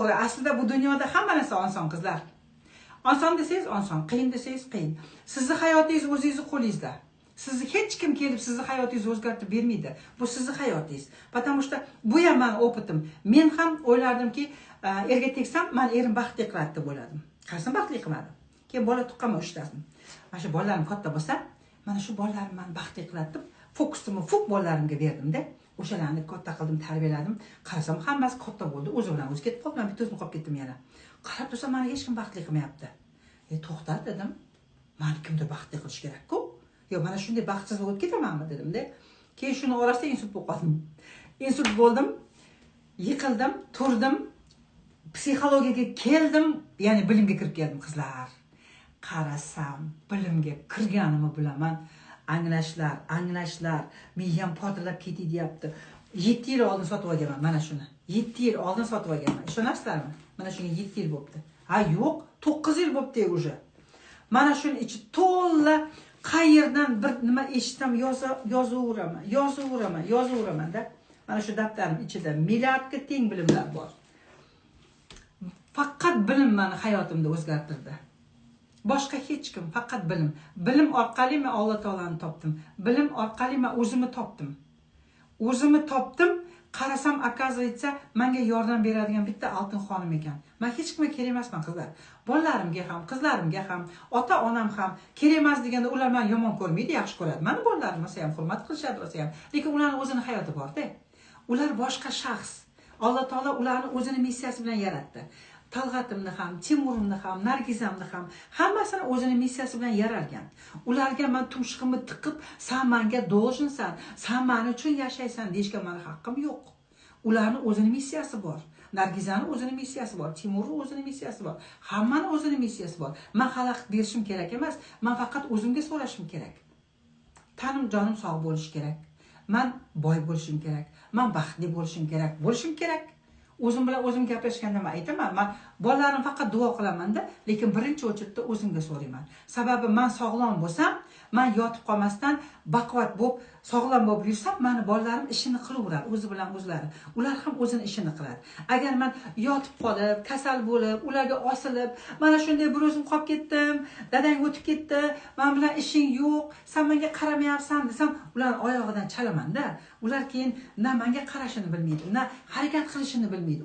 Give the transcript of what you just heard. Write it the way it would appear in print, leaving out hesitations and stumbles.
to'g'ri, aslida bu dunyoda hamma narsa oson qizlar. Oson desangiz oson, qiyin desangiz qiyin. Sizni hayotingiz o'zingizning qo'lingizda. Sizni hech kim kelib sizni hayotingizni o'zgartirib bermaydi. Bu sizni hayotingiz. Потому что bu ham men opitim. Men ham o'ylardimki, erga tegsam, men erim baxtli qiladi deb o'yladim. Qarasam baxtli qilmadi. Keyin bola tuqqanman 3 tasini. Mana shu bolalarim katta bo'lsa, mana shu bolalarim meni baxtli qiladi deb fokusimni bolalarimga berdim-da. O'shalarni katta qildim, tarbiyaladim. Qarasam, hammasi katta bo'ldi. O'zi bilan o'zi ketib qoldi. Men bitta o'zim qolib ketdim yana. Qarab tursam, meni hech kim baxtli qilmayapti. To'xta dedim. Meni kimdir baxtli qilish kerak-ku. Yo, mana shunday baxtsiz bo'lib ketamanmi dedim-da. Keyin shuni orasida insult bo'lib qoldim. Insult bo'ldim, yiqildim, turdim, psixologiyaga keldim, ya'ni bilimga kirib keldim qizlar. Qarasam, bilimga kirganimni bilaman. Anglashlar, miyam portlab ketdi deyapti. 7 yil oldin sotib olganman mana shuni. 7 yil oldin sotib olganman. Ishonasizlarmi? Mana shunga 7 yil bo'libdi. Ha, yo'q, 9 yil bo'libdi уже. Mana shuni ichi to'la qayerdan bir nima eshitsam yozaveraman-da. Mana shu daftarim ichida milliardga teng bilimlar bor. Faqat bilim meni hayotimda o'zgartirdi. Boshqa hech kim, faqat bilim. Bilim orqali men Alloh taolani topdim. Bilim orqali men o'zimni topdim. Qarasam, akaziyatsa, menga yordam beradigan bitta oltin xonim ekan. Men hech kimga kerak emasman qizlar. Bolalarimga ham, qizlarimga ham, ota-onam ham kerak emas deganda ular meni yomon ko'rmaydi, yaxshi ko'radi. Meni bolalarim bo'lsa ham hurmat qilishadi bo'lsa ham, lekin ularning o'zining hayoti bor-da. Ular boshqa shaxs. Alloh taolo ularni o'zining missiyasi bilan yaratdi. Talg'atimni ham, Timurimni ham, Nargizamni ham hammasini o'zining missiyasi bilan yaralgan. Ularga men tumshug'imni tiqib, "Sen menga долженsan, sen men uchun yashaysan" deyishga meni haqqim yo'q. Ularning o'zining missiyasi bor. Nargizaning o'zining missiyasi bor, Timurning o'zining missiyasi bor. Hammaning o'zining missiyasi bor. Men xalaqit berishim kerak emas, men faqat o'zimga so'rashim kerak. Tanim jonim sog' bo'lishi kerak. Men boy bo'lishim kerak. Men baxtli bo'lishim kerak. O'zim bilan o'zim gaplashganda men aytaman, men bolalarim faqat duo qilaman-da, lekin birinchi o'chirda o'zimga so'rayman. Sababi men sog'lom bo'lsam, men yotib qolmasdan baquvvat bo'lib, sog'lom bo'lib yursam, meni bolalarim ishini qilaveradi, o'zi bilan o'zlari. Ular ham o'zini ishini qiladi. Agar men yotib qolib, kasal bo'lib, ularga osilib, mana shunday bir o'zim qolib ketdim, dadang o'tib ketdi, men bilan ishing yo'q, sen menga qaramayapsan desam, ular oyog'idan chalaman-da. Ular keyin na menga qarashini bilmaydi, na harakat qilishini bilmaydi.